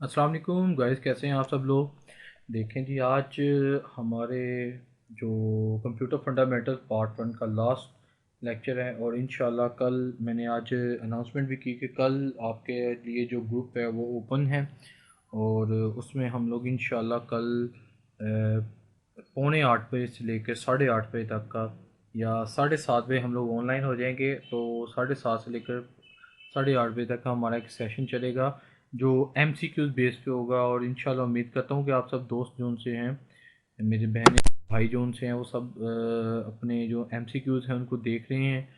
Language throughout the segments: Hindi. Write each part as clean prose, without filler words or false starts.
अस्सलाम वालेकुम गाइस, कैसे हैं आप सब लोग। देखें जी, आज हमारे जो कंप्यूटर फंडामेंटल पार्ट वन का लास्ट लेक्चर है और इंशाल्लाह कल मैंने आज अनाउंसमेंट भी की कि कल आपके लिए जो ग्रुप है वो ओपन है और उसमें हम लोग इंशाल्लाह कल पौने 8 बजे से लेकर 8:30 बजे तक का या 7:30 बजे हम लोग ऑनलाइन हो जाएंगे। तो 7:30 से लेकर 8:30 बजे तक का हमारा एक सेशन चलेगा जो MCQs बेस पे होगा। और इंशाल्लाह उम्मीद करता हूँ कि आप सब दोस्त जो उनसे हैं, मेरे बहनें भाई जो उनसे हैं, वो सब अपने जो MCQs हैं उनको देख रहे हैं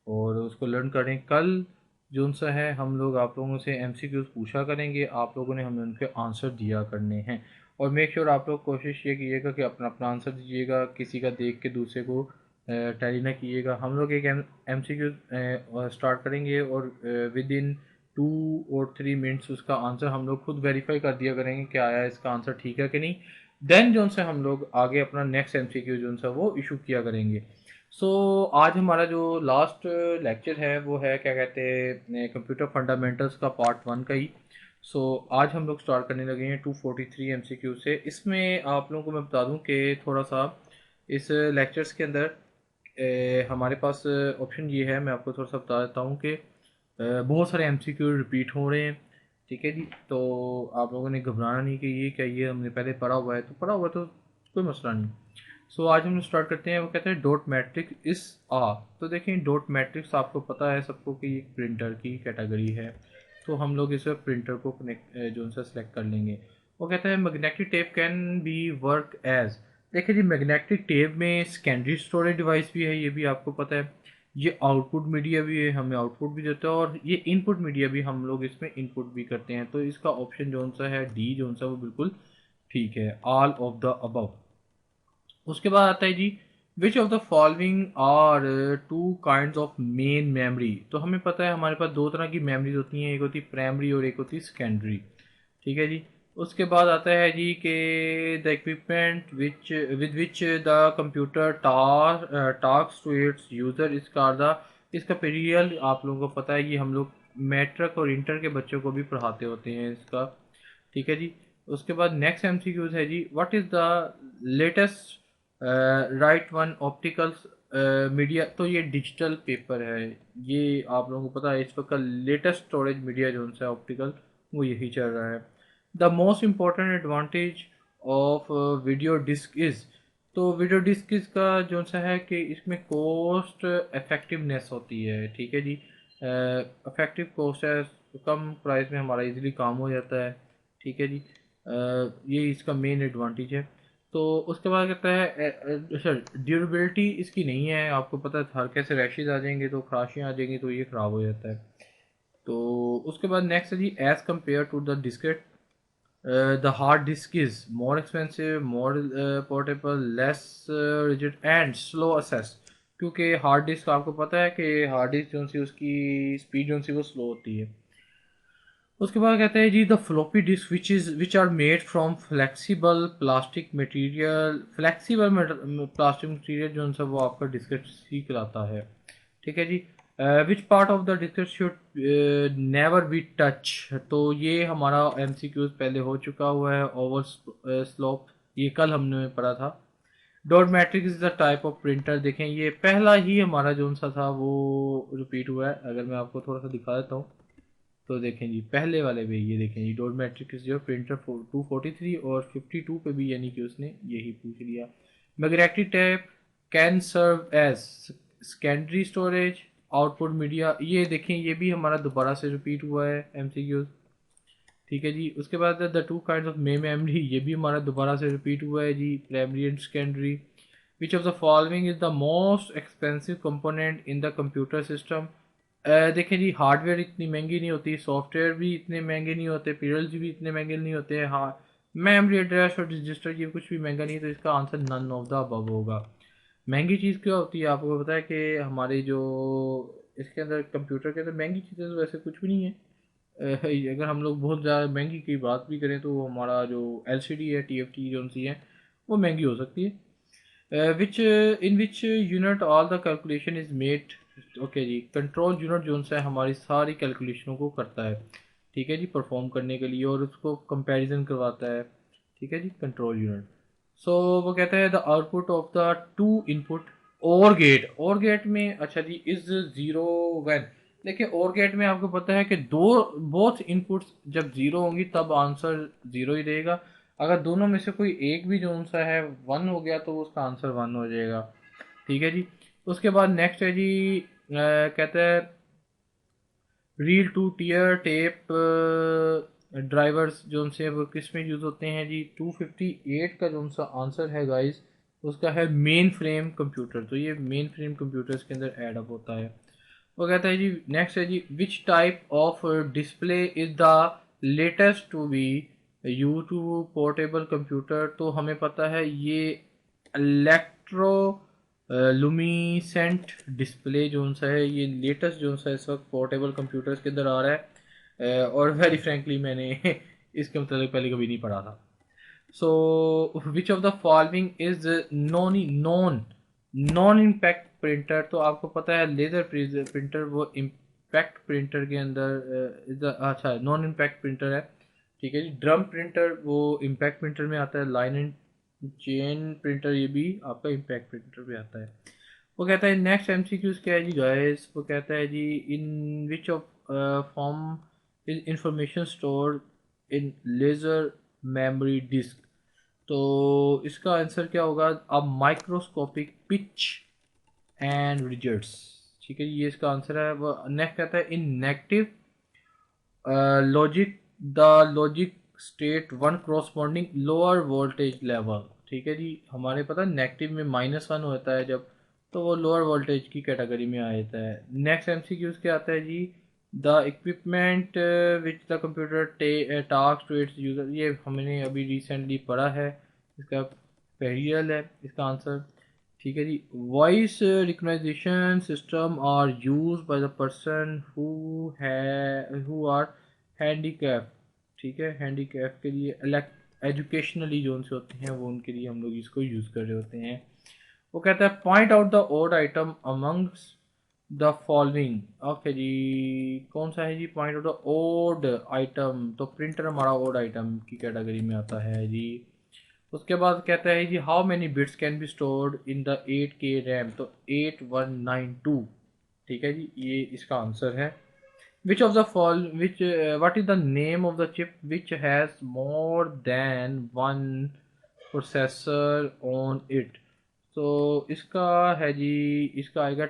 और उसको लर्न करें। कल जो उनसा है हम लोग आप लोगों से MCQs पूछा करेंगे, आप लोगों ने हमें उनके आंसर दिया करने हैं। और मेक श्योर आप लोग कोशिश ये कीजिएगा कि अपना अपना आंसर दीजिएगा, किसी का देख के दूसरे को टैली ना कीजिएगा। हम लोग एक MCQ स्टार्ट करेंगे और विद इन 2 और 3 मिनट्स उसका आंसर हम लोग खुद वेरीफाई कर दिया करेंगे कि आया इसका आंसर ठीक है कि नहीं। देन जो से हम लोग आगे अपना नेक्स्ट MCQ जो सा वो इशू किया करेंगे। आज हमारा जो लास्ट लेक्चर है वो है क्या कहते हैं कंप्यूटर फंडामेंटल्स का पार्ट वन का ही। आज हम लोग स्टार्ट करने लगे हैं 243 MCQ से। इसमें आप लोगों को मैं बता दूं कि थोड़ा सा इस लेक्चर्स के अंदर हमारे पास ऑप्शन ये है, मैं आपको थोड़ा सा बता देता हूँ कि बहुत सारे MCQ रिपीट हो रहे हैं। ठीक है जी, तो आप लोगों ने घबराना नहीं कि ये क्या, ये हमने पहले पढ़ा हुआ है, तो पढ़ा हुआ तो कोई मसला नहीं। आज हम स्टार्ट करते हैं। वो कहते हैं डॉट मैट्रिक्स इस आ। तो देखें, डॉट मैट्रिक्स आपको पता है सबको कि ये प्रिंटर की कैटेगरी है। तो हम लोग इस प्रिंटर को कनेक्ट जो उनसे सेलेक्ट कर लेंगे। वो कहता है magnetic tape can be work as. देखिए जी, मैग्नेटिक टेप में सेकेंडरी स्टोरेज डिवाइस भी है, ये भी आपको पता है। ये आउटपुट मीडिया भी है, हमें आउटपुट भी देता है, और ये इनपुट मीडिया भी हम लोग इसमें इनपुट भी करते हैं। तो इसका ऑप्शन जो सा है डी जो सा वो बिल्कुल ठीक है, ऑल ऑफ द अबव। उसके बाद आता है जी, which of the following are two kinds of main memory. तो हमें पता है हमारे पास दो तरह की मेमोरीज होती हैं, एक होती है प्राइमरी और एक होती है सेकेंडरी। ठीक है जी। उसके बाद आता है जी कि the equipment which with which the computer talks to its user इसका पीरियल आप लोगों को पता है, ये हम लोग मैट्रिक और इंटर के बच्चों को भी पढ़ाते होते हैं इसका। ठीक है जी। उसके बाद नेक्स्ट MCQs है जी, what is the latest right one optical media. तो ये डिजिटल पेपर है, ये आप लोगों को पता है। इस वक्त का लेटेस्ट स्टोरेज मीडिया जो है ऑप्टिकल, वो यही चल रहा है। The most important advantage of video disc is. तो वीडियो डिस्क का जो सा है कि इसमें कॉस्ट इफेक्टिवनेस होती है। ठीक है जी, इफेक्टिव कॉस्ट है, कम प्राइस में हमारा इजीली काम हो जाता है। ठीक है जी, ये इसका मेन एडवांटेज है। तो उसके बाद कहता है सर ड्यूरेबिलिटी इसकी नहीं है, आपको पता है हल्के से रैशेज आ जाएंगे तो खराशियाँ आ जाएंगी तो ये ख़राब हो जाता है। तो उसके बाद नेक्स्ट है जी, as compared to the diskette the hard disk is more expensive, more portable, less rigid and slow access. क्योंकि हार्ड डिस्क आपको पता है कि हार्ड डिस्क जो सी उसकी स्पीड जो सी वो स्लो होती है। उसके बाद कहते हैं जी, the floppy disk which are made from flexible plastic material. Flexible plastic material जो है वो आपका डिस्केट ही कहलाता है। ठीक है जी। Which part of the diskette should never be touch. तो ये हमारा MCQs पहले हो चुका हुआ है। ओवर स्लोप, ये कल हमने पढ़ा था। Dot matric is the type of printer. देखें, ये पहला ही हमारा जो सा था वो रिपीट हुआ है। अगर मैं आपको थोड़ा सा दिखा देता हूँ तो देखें जी, पहले वाले पे ये देखें जी, डॉट मैट्रिक्स जो प्रिंटर 243 और 52 पे भी यानी कि उसने यही पूछ लिया। Magnetic tape can serve as secondary storage output media. ये देखें, ये भी हमारा दोबारा से रिपीट हुआ है MCQs। ठीक है जी। उसके बाद the two kind of memory, ये भी हमारा दोबारा से रिपीट हुआ है जी, primary and secondary. Which of the following is the most expensive component in the computer system. देखें जी, हार्डवेयर इतनी महंगी नहीं होती, सॉफ्टवेयर भी इतने महंगे नहीं होते, पीरियड्स भी इतने महंगे नहीं होते। हाँ, मेमोरी एड्रेस और रजिस्टर ये कुछ भी महंगा नहीं है, तो इसका answer none of the above होगा। महंगी चीज़ क्या होती है आपको पता है कि हमारी जो इसके अंदर कंप्यूटर के अंदर महंगी चीज़ें तो वैसे कुछ भी नहीं है। अगर हम लोग बहुत ज़्यादा महंगी की बात भी करें तो हमारा जो LCD है, TFT जो सी है, वो महंगी हो सकती है। Which in which unit all the calculation is made. Okay जी, कंट्रोल यूनिट जो है हमारी सारी कैलकुलेशनों को करता है। ठीक है जी, परफॉर्म करने के लिए, और उसको कंपैरिजन करवाता है, ठीक है जी, कंट्रोल यूनिट। सो वो कहता है the output of the two input और गेट में, अच्छा जी, इज जीरो व्हेन। देखिए और गेट में आपको पता है कि दो बोथ इनपुट्स जब जीरो होंगी तब आंसर जीरो ही देगा। अगर दोनों में से कोई एक भी जो सा है वन हो गया तो उसका आंसर वन हो जाएगा, ठीक है जी। उसके बाद नेक्स्ट है जी, कहता है reel to tier tape drivers जो से वो किस में यूज़ होते हैं जी। 258 का जो सा आंसर है गाइस, उसका है मेन फ्रेम कंप्यूटर। तो ये मेन फ्रेम कंप्यूटर्स के अंदर ऐड अप होता है। वो कहता है जी नेक्स्ट है जी, which type of display is the latest to be you to portable computer. तो हमें पता है ये इलेक्ट्रो लुमिसेंट डिस्प्ले जो सा है, ये लेटेस्ट जो सा इस वक्त पोर्टेबल कंप्यूटर्स के अंदर आ रहा है। और वेरी फ्रेंकली मैंने इसके मतलब पहले कभी नहीं पढ़ा था। So which of the following is non impact printer. तो आपको पता है लेजर प्रिंटर वो इम्पैक्ट प्रिंटर के अंदर अच्छा नॉन इम्पैक्ट प्रिंटर है, ठीक है जी। ड्रम प्रिंटर वो इम्पैक्ट प्रिंटर में आता है। लाइन एंड चेन प्रिंटर ये भी आपका इम्पैक्ट प्रिंटर में आता है। वो कहता है नेक्स्ट एमसीक्यूज क्या है जी गाइस। वो कहता है जी in which of form is information store in laser memory disk. तो इसका आंसर क्या होगा, अब माइक्रोस्कोपिक पिच एंड रिजल्ट्स, ठीक है ये इसका आंसर है। वो नेक्स्ट कहता है in negative logic the logic state one corresponding lower voltage level, ठीक है जी। हमारे पता है नेगेटिव में -1 होता है जब, तो वो लोअर वोल्टेज की कैटेगरी में आ जाता है। नेक्स्ट एमसीक्यूज क्या आता है जी, the equipment which the computer task to its user. ये हमने अभी रिसेंटली पढ़ा है, इसका पेरियल है इसका आंसर, ठीक है जी। Voice recognition system are use by the person who are handicap, ठीक है। हैंडीकैप के लिए एजुकेशनली जो उनसे होते हैं वो उनके लिए हम लोग इसको यूज़ कर रहे होते हैं। वो कहता है point out the odd item amongst the following. Okay जी, कौन सा है जी point out the odd item. तो प्रिंटर हमारा ओड आइटम की कैटेगरी में आता है जी। उसके बाद कहता है जी how many bits can be stored in the 8K RAM. तो 8192, ठीक है जी ये इसका आंसर है। Which of the fall which what is the name of the chip which has more than one processor on it. तो इसका है जी, इसका आएगा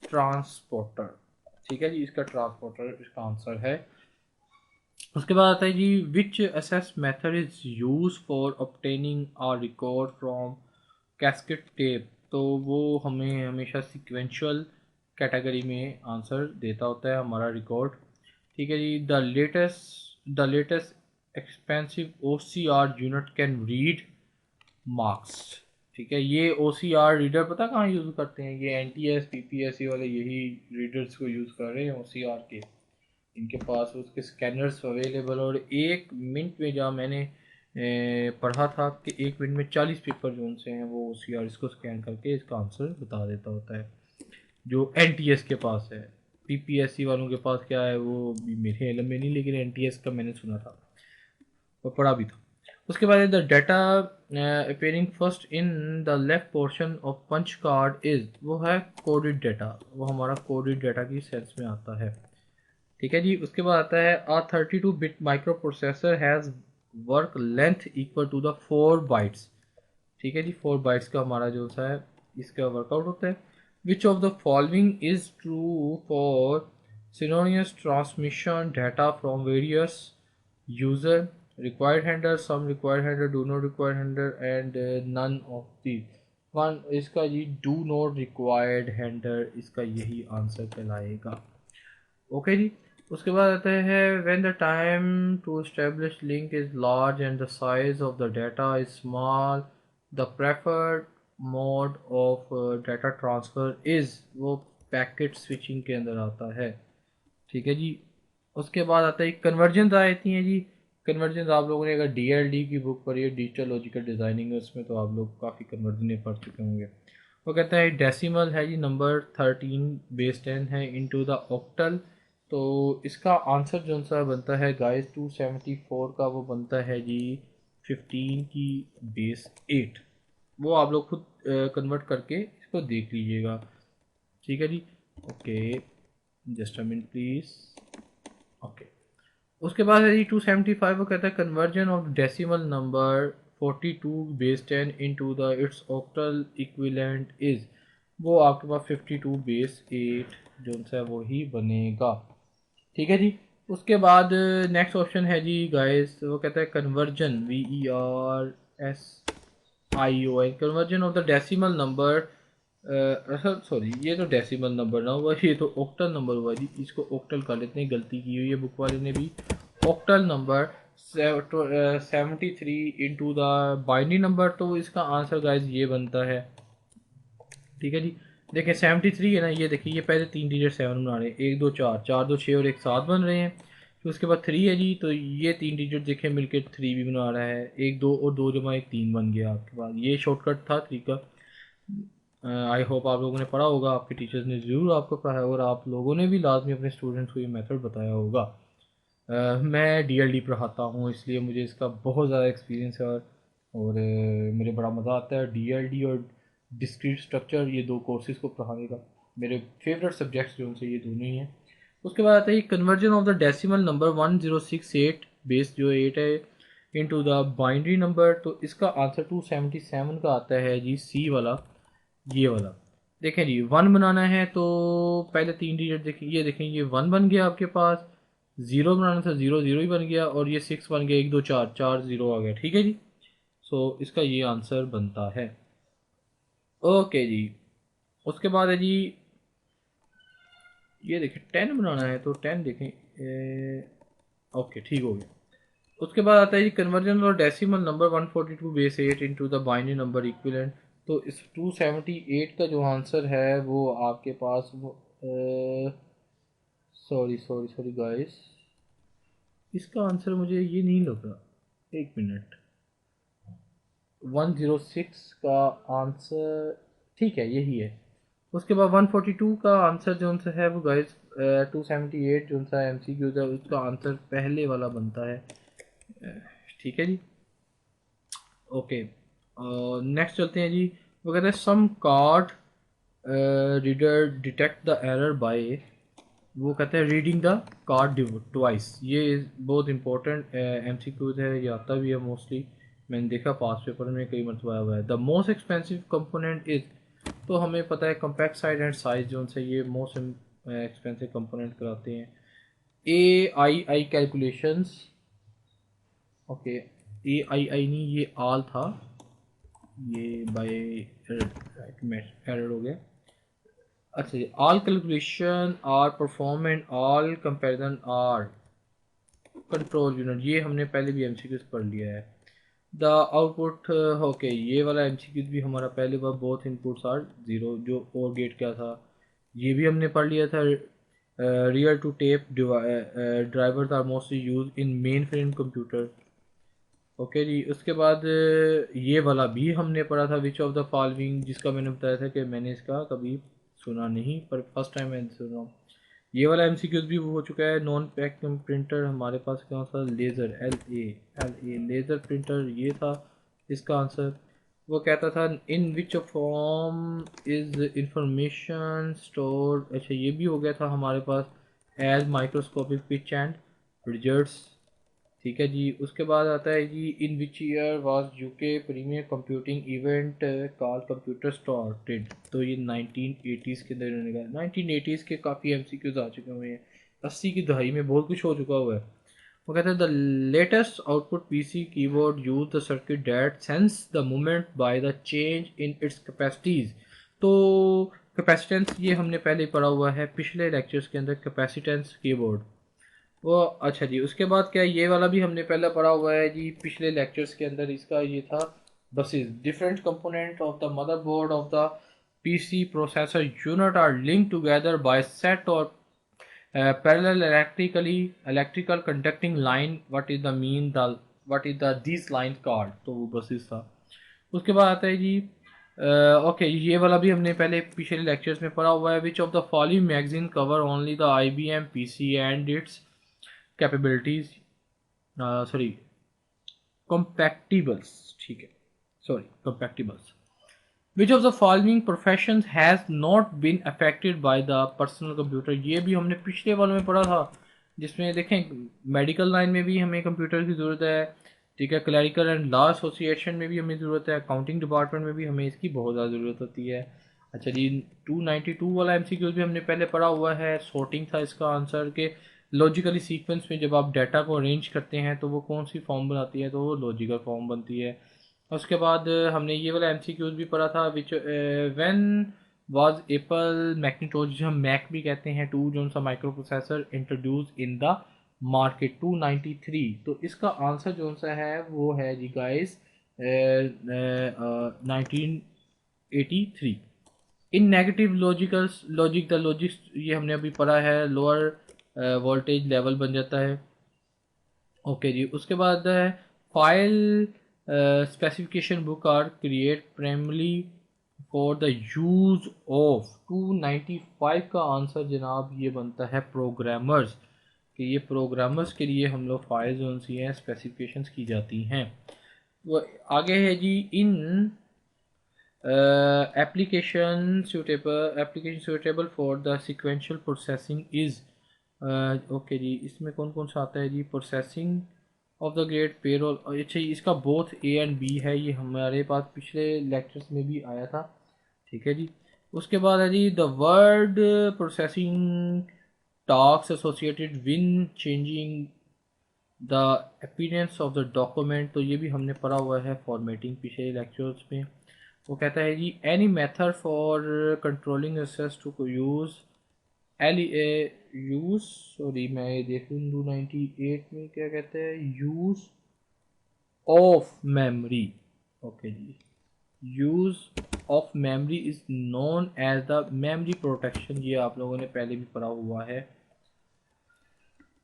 ट्रांसपोर्टर, ठीक है जी इसका ट्रांसपोर्टर इसका आंसर है। उसके बाद आता है जी which access method is use for obtaining a record from cassette tape. तो वो हमें हमेशा सिक्वेंशुअल कैटेगरी में आंसर देता होता है हमारा रिकॉर्ड, ठीक है जी। The latest expensive O C R unit can read marks, ठीक है। ये ओ सी आर रीडर पता कहाँ यूज़ करते हैं, ये N T S P P S C वाले यही रीडर्स को यूज़ कर रहे हैं ओ सी आर के। इनके पास उसके स्कैनर्स अवेलेबल, और 1 मिनट में जहाँ मैंने पढ़ा था कि 1 मिनट में 40 पेपर जो उनसे हैं वो सी आर इसको स्कैन करके इसका आंसर बता देता होता है, जो एन टी एस के पास है। पी पी एस सी वालों के पास क्या है वो भी मेरे इलम में नहीं, लेकिन एन टी एस का मैंने सुना था और पढ़ा भी था। उसके बाद the data appearing first in the left portion of punch card is, वो है कोडेड डाटा, वो हमारा कोडेड डाटा की सेंस में आता है, ठीक है जी। उसके बाद आता है a 32 bit micro processor has work length equal to the 4 bytes, ठीक है जी। 4 बाइट्स का हमारा जो सा है इसका वर्कआउट होता है। Which of the following is true for synchronous transmission data from various user, required handle, some required handle, do not required handle and none of the one. इसका जी डू नॉट रिक्वायर्ड हैंडल इसका यही आंसर कहलाएगा, ओके जी। उसके बाद आता है when the time to establish link is large and the size of the data is small the preferred mode of data transfer is, वो पैकेट स्विचिंग के अंदर आता है, ठीक है जी। उसके बाद आता है कन्वर्जन आ जाती हैं जी। कन्वर्जन आप लोगों ने अगर DLD की बुक पढ़ी है, डिजिटल लॉजिकल डिज़ाइनिंग, उसमें तो आप लोग काफ़ी कन्वर्जन पढ़ चुके होंगे। वो कहता है डेसिमल है जी नंबर 13 बेस 10 है इनटू द ऑक्टल तो इसका आंसर जो सा बनता है गाइस 274 का, वो बनता है जी 15 की बेस 8। वो आप लोग खुद कन्वर्ट करके इसको देख लीजिएगा, ठीक है जी। Okay, just a minute please. Okay, उसके बाद है जी 275, वो कहता है conversion of decimal number 42 base 10 into the its octal equivalent is. वो आपके पास 52 बेस 8 जो सा है वो ही बनेगा, ठीक है जी। उसके बाद नेक्स्ट ऑप्शन है जी गाइस, वो कहता है conversion VERSION, conversion of the decimal number. Sorry, ये तो डेसिमल नंबर ना हुआ, ये तो ऑक्टल नंबर हुआ जी। इसको ऑक्टल कर लेते हैं, गलती की हुई है बुक वाले ने भी। Octal number 73 into the binary number, तो इसका आंसर गाइस ये बनता है, ठीक है जी। देखिए 73 है ना, ये देखिए ये पहले तीन डिजिट 7 बना रहे हैं, 1 2 4, 4 2 6 और एक 7 बन रहे हैं। फिर उसके बाद 3 है जी, तो ये तीन डिजिट देखिए मिलके 3 भी बना रहा है, 1 2 और 2 जमा 1 3 बन गया आपके पास। ये शॉर्टकट था 3 का। आई होप आप लोगों ने पढ़ा होगा, आपके टीचर्स ने ज़रूर आपको पढ़ाया और आप लोगों ने भी लाजमी अपने स्टूडेंट्स को ये मेथड बताया होगा। मैं डीएलडी पढ़ाता हूँ, इसलिए मुझे इसका बहुत ज़्यादा एक्सपीरियंस है, और मुझे बड़ा मज़ा आता है डीएलडी और डिस्क्रीट स्ट्रक्चर, ये दो कोर्सेज़ को पढ़ाने का। मेरे फेवरेट सब्जेक्ट्स जो उनसे ये दोनों ही हैं। उसके बाद आता है conversion of the decimal number 1068 base जो 8 है इनटू द बाइनरी नंबर, तो इसका आंसर 277 का आता है जी, सी वाला, ये वाला। देखें जी 1 बनाना है तो पहले तीन डिजिट देखें, ये देखें ये 1 बन गया आपके पास। 0 बनाना था, 0 0 ही बन गया, और ये 6 बन गया, 1 2 4 4 0 आ गया, ठीक है जी। सो इसका ये आंसर बनता है। ओके जी, उसके बाद है जी, ये देखें 10 बनाना है तो 10 देखें, ओके ठीक हो गया। उसके बाद आता है जी कन्वर्जन और decimal number 142 base 8 into the binary number equivalent, तो इस 278 का जो आंसर है वो आपके पास वो, सॉरी सॉरी सॉरी गाइस, इसका आंसर मुझे ये नहीं लग रहा, एक मिनट। 106 का आंसर, ठीक है यही है। उसके बाद 142 का आंसर जो सा है वो गाइस 278 जो सा MCQ है, उसका आंसर पहले वाला बनता है, ठीक है जी। ओके, नेक्स्ट चलते हैं जी। वो कहते हैं some card reader detect the error by, वो कहते हैं रीडिंग द कार्ड ट्वाइस। ये बहुत इंपॉर्टेंट MCQs है, ये आता भी है मोस्टली, मैंने देखा पास पेपर में कई मरतबा आया हुआ है। The most expensive component is, तो हमें पता है कम्पैक्ट साइज एंड साइज जो से ये मोस्ट एक्सपेंसिव कंपोनेंट कराते हैं। AI कैलकुलेशंस, ओके, AI नहीं, ये आल था, ये बाय एरर हो गया। अच्छा जी, all calculation are perform and all comparison are control unit, ये हमने पहले भी MCQs पढ़ लिया है। द आउटपुट, ओके, ये वाला MCQs भी हमारा पहले बार, बोथ इनपुट्स आर जीरो, जो और गेट क्या था ये भी हमने पढ़ लिया था। Reel to tape drivers are mostly use in mainframe computer, okay जी। उसके बाद ये वाला भी हमने पढ़ा था, विच ऑफ द फॉलोइंग, जिसका मैंने बताया था कि मैंने इसका कभी सुना नहीं, पर फर्स्ट टाइम मैं सुन रहा हूँ। ये वाला MCQs भी हो चुका है। नॉन पैक प्रिंटर हमारे पास कौन सा, लेज़र, LA लेज़र प्रिंटर, ये था इसका आंसर। वो कहता था in which form is information store, अच्छा ये भी हो गया था हमारे पास, as microscopic pitch and results, ठीक है जी। उसके बाद आता है जी in which year was UK premier computing event call computer started, तो ये 1980s के अंदर इन्होंने कहा। 1980s के काफ़ी MCQs आ चुके हुए हैं, 80 की दहाई में बहुत कुछ हो चुका हुआ है। वो कहते हैं the latest output PC keyboard use the circuit that sense the movement by the change in its capacities, तो कैपेसिटेंस ये हमने पहले ही पढ़ा हुआ है पिछले लेक्चर्स के अंदर, कैपेसिटेंस कीबोर्ड वो। अच्छा जी, उसके बाद क्या, ये वाला भी हमने पहले पढ़ा हुआ है जी पिछले लेक्चर्स के अंदर, इसका ये था buses, different component of the motherboard of the PC processor unit are link together by set और parallel electrical conducting line, what is the mean the what is the this line called, तो वो बसेस था। उसके बाद आता है जी ओके, ये वाला भी हमने पहले पिछले लेक्चर्स में पढ़ा हुआ है। Which of the following magazine cover only the IBM PC and it's capabilities, sorry compatibles, ठीक है, sorry compatibles. Which of the following professions has not been affected by the personal computer? ये भी हमने पिछले वाले में पढ़ा था, जिसमें देखें मेडिकल लाइन में भी हमें कंप्यूटर की ज़रूरत है, ठीक है, क्लरिकल एंड लॉ एसोसिएशन में भी हमें ज़रूरत है, अकाउंटिंग डिपार्टमेंट में भी हमें इसकी बहुत ज़्यादा ज़रूरत होती है। अच्छा जी, 292 वाला MCQ भी हमने पहले पढ़ा हुआ है। सॉर्टिंग था इसका आंसर के लॉजिकली सीक्वेंस में जब आप डाटा को अरेंज करते हैं तो वो कौन सी फॉर्म बनाती है, तो वो लॉजिकल फॉर्म बनती है। उसके बाद हमने ये वाला MCQs भी पढ़ा था, which when was Apple Macintosh, जिसे हम मैक भी कहते हैं, टू जो सा micro processor introduce in the market, 293। तो इसका आंसर जो सा है वो है जी guys 1983। In negative logical logic the logic, ये हमने अभी पढ़ा है, लोअर वोल्टेज लेवल बन जाता है। ओके जी, उसके बाद file specification book are create primarily for the use of, 295 का आंसर जनाब ये बनता है प्रोग्रामर्स, कि ये प्रोग्रामर्स के लिए हम लोग फाइल जो सी हैं स्पेसिफिकेशंस की जाती हैं। वो आगे है जी, in application suitable for the sequential processing is, okay जी, इसमें कौन कौन सा आता है जी, processing of the great payroll. अच्छा, इसका बोथ A एंड B है, ये हमारे पास पिछले लेक्चर्स में भी आया था, ठीक है जी। उसके बाद है जी the word processing task associated with changing the appearance of the document, तो ये भी हमने पढ़ा हुआ है फॉर्मेटिंग पिछले लेक्चर्स में। वो कहता है जी any method for controlling access to use L use, sorry मैं ये देख लूँ 298 में क्या कहते हैं, यूज़ ऑफ मेमोरी। ओके जी, use of memory is known as the memory protection, ये आप लोगों ने पहले भी पढ़ा हुआ है।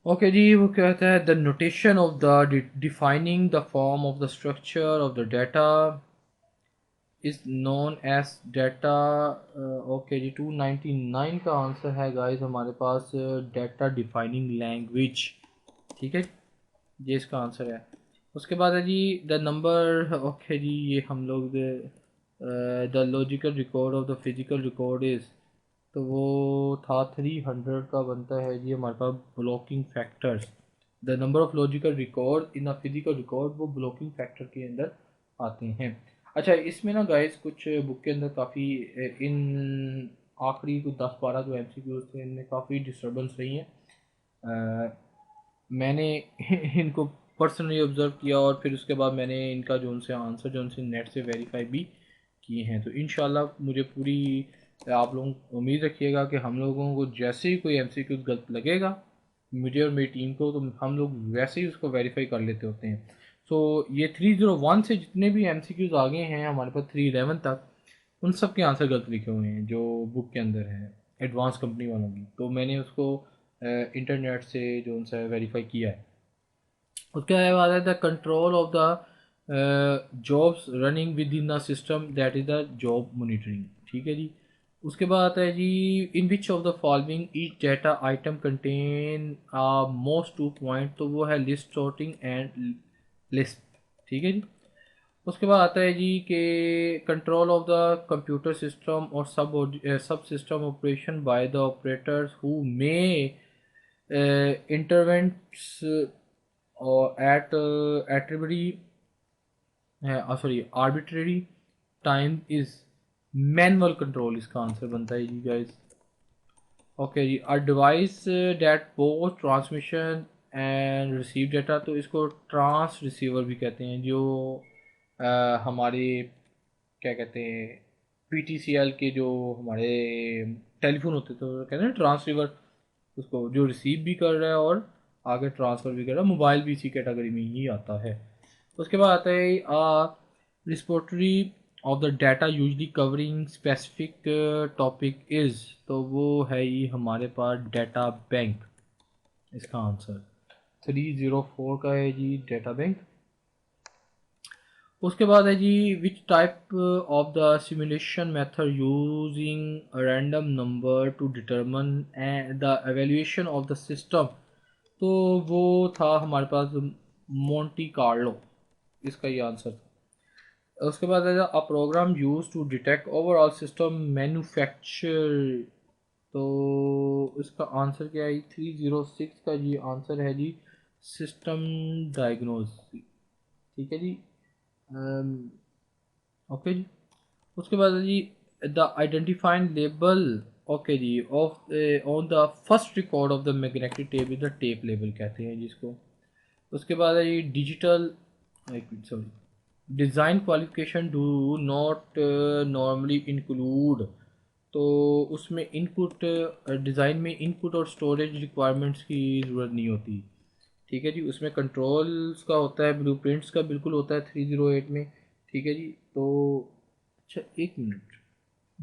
ओके जी, वो कहता है the notation of the defining the form of the structure of the data is known as data. Okay जी, 299 का आंसर है गाइस हमारे पास डाटा डिफाइनिंग लैंग्वेज, ठीक है, ये इसका आंसर है। उसके बाद है जी द नंबर, ओके जी, ये हम लोग the logical record of the physical record is, तो वो था 300 का बनता है जी हमारे पास blocking factors. The number of logical record in a physical record वो ब्लॉकिंग फैक्टर के अंदर आते हैं। अच्छा, इसमें ना गाइस कुछ बुक के अंदर काफ़ी इन आखिरी कुछ 10-12 जो MCQs थे इनमें काफ़ी डिस्टर्बेंस रही हैं। मैंने इनको पर्सनली ऑब्ज़र्व किया और फिर उसके बाद मैंने इनका जो उनसे आंसर जो उनसे नेट से वेरीफाई भी किए हैं। तो इंशाल्लाह मुझे पूरी आप लोग उम्मीद रखिएगा कि हम लोगों को जैसे ही कोई MCQ गलत लगेगा मुझे और मेरी टीम को, तो हम लोग वैसे ही उसको वेरीफाई कर लेते होते हैं। सो ये 301 से जितने भी MCQs आ गए हैं हमारे पास 311 तक, उन सब के आंसर गलत लिखे हुए हैं जो बुक के अंदर है, एडवांस कंपनी वालों की। तो मैंने उसको इंटरनेट से जो उनसे वेरीफाई किया है। उसके बाद है the control of the jobs running with in the system, that is the job monitoring, ठीक है जी। उसके बाद है जी in which of the following each data item contain most to point, तो वो है लिस्ट सॉर्टिंग एंड लिस्ट, ठीक है जी। उसके बाद आता है जी कि control of the computer system और subsystem operation by the operators who may intervenes और at arbitrary, sorry arbitrary time is manual control, इसका आंसर बनता है जी गाइस। ओके जी, a device that both transmission and receive data, तो इसको ट्रांस रिसीवर भी कहते हैं, जो हमारे क्या कहते हैं PTCL के जो हमारे टेलीफोन होते तो कहते हैं ट्रांससीवर, उसको जो रिसीव भी कर रहा है और आगे ट्रांसफ़र भी कर रहा है, मोबाइल भी इसी कैटेगरी में ही आता है। उसके बाद आता है repository of the data usually covering specific topic is, तो वो है ही हमारे पास डाटा बैंक, इसका आंसर 304 का है जी डाटा बैंक। उसके बाद है जी which type of the simulation method using random number to determine the evaluation of the system. तो वो था हमारे पास मोंटी कार्लो, इसका ये आंसर था। उसके बाद है a program use to detect overall system manufacture. तो इसका आंसर क्या है? 306 का जी आंसर है जी सिस्टम डायग्नोस। ठीक है जी। ओके जी। उसके बाद है जी द आइडेंटिफाइंग लेबल। ओके जी of on the first record of the magnetic tape is the tape label कहते हैं जिसको। उसके बाद है जी डिजिटल, एक minute sorry, design qualification do not normally include. तो उसमें इनपुट, डिज़ाइन में इनपुट और स्टोरेज रिक्वायरमेंट्स की ज़रूरत नहीं होती। ठीक है जी। उसमें कंट्रोल्स का होता है, ब्लूप्रिंट्स का बिल्कुल होता है 308 में। ठीक है जी। तो अच्छा एक मिनट,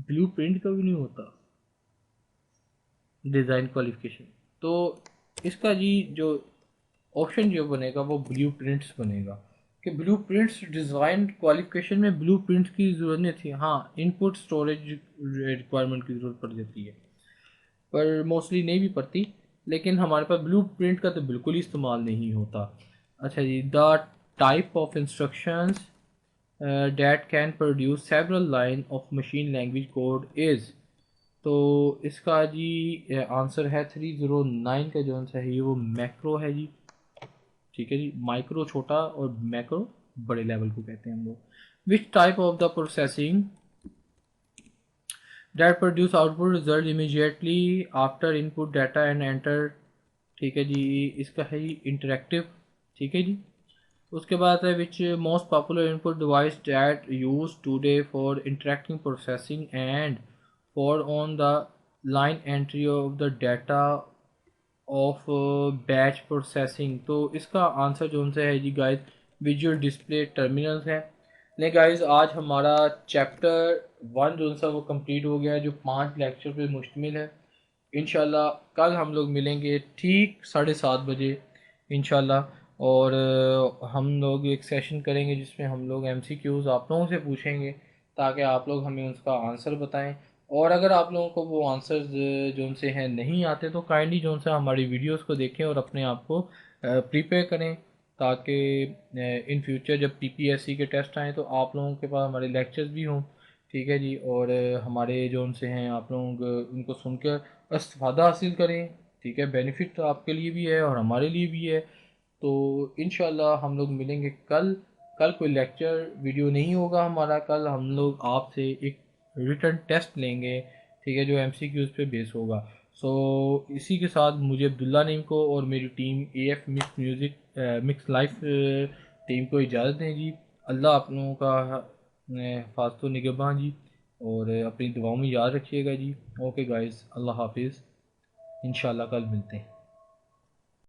ब्लूप्रिंट का भी नहीं होता डिज़ाइन क्वालिफिकेशन। तो इसका जी जो ऑप्शन जो बनेगा वो ब्लूप्रिंट्स बनेगा कि ब्लूप्रिंट्स डिज़ाइन क्वालिफिकेशन में ब्लूप्रिंट्स की ज़रूरत नहीं थी। हाँ, इनपुट स्टोरेज रिक्वायरमेंट की ज़रूरत पड़ जाती है, पर मोस्टली नहीं भी पड़ती। लेकिन हमारे पास ब्लू प्रिंट का तो बिल्कुल ही इस्तेमाल नहीं होता। अच्छा जी the type of instructions that can produce several line of machine language code is. तो इसका जी आंसर है 309 का जो आंसर है ये वो मैक्रो है जी। ठीक है जी। माइक्रो छोटा और मैक्रो बड़े लेवल को कहते हैं हम लोग। विच type of the processing that produce output result immediately after input data and enter। ठीक है जी। इसका है जी इंटरेक्टिव। ठीक है जी। उसके बाद है which most popular input device that use today for interacting processing and for on the line entry of the data of batch processing. तो इसका आंसर जो उनसे है जी गाइस विजुअल डिस्प्ले टर्मिनल्स है। नहीं गाइस, आज हमारा चैप्टर 1 जो सा वो कंप्लीट हो गया है, जो 5 लेक्चर पे मुश्तमिल है। इंशाल्लाह कल हम लोग मिलेंगे ठीक 7:30 बजे इंशाल्लाह। और हम लोग एक सेशन करेंगे जिसमें हम लोग एमसीक्यूज़ आप लोगों से पूछेंगे ताकि आप लोग हमें उसका आंसर बताएं। और अगर आप लोगों को वो आंसर्स जो उनसे हैं नहीं आते तो काइंडली जो उनसे हमारी वीडियोस को देखें और अपने आप को प्रिपेयर करें ताकि इन फ्यूचर जब पीपीएससी के टेस्ट आएँ तो आप लोगों के पास हमारे लेक्चर्स भी हों। ठीक है जी। और हमारे जो उनसे हैं आप लोग उनको सुनकर इस्तिफ़ादा हासिल करें। ठीक है, बेनिफिट तो आपके लिए भी है और हमारे लिए भी है। तो इंशाल्लाह हम लोग मिलेंगे कल। कल कोई लेक्चर वीडियो नहीं होगा हमारा, कल हम लोग आपसे एक रिटर्न टेस्ट लेंगे। ठीक है, जो एमसीक्यूज़ पे बेस होगा। सो इसी के साथ मुझे अब्दुल्ला नईम को और मेरी team A F mix music mix life team को इजाज़त दें जी। अल्लाह आप लोगों का हिफाज़त निगहबान जी, और अपनी दुआओं में याद रखिएगा जी। ओके गाइस, अल्लाह हाफिज़। इंशाल्लाह कल मिलते हैं।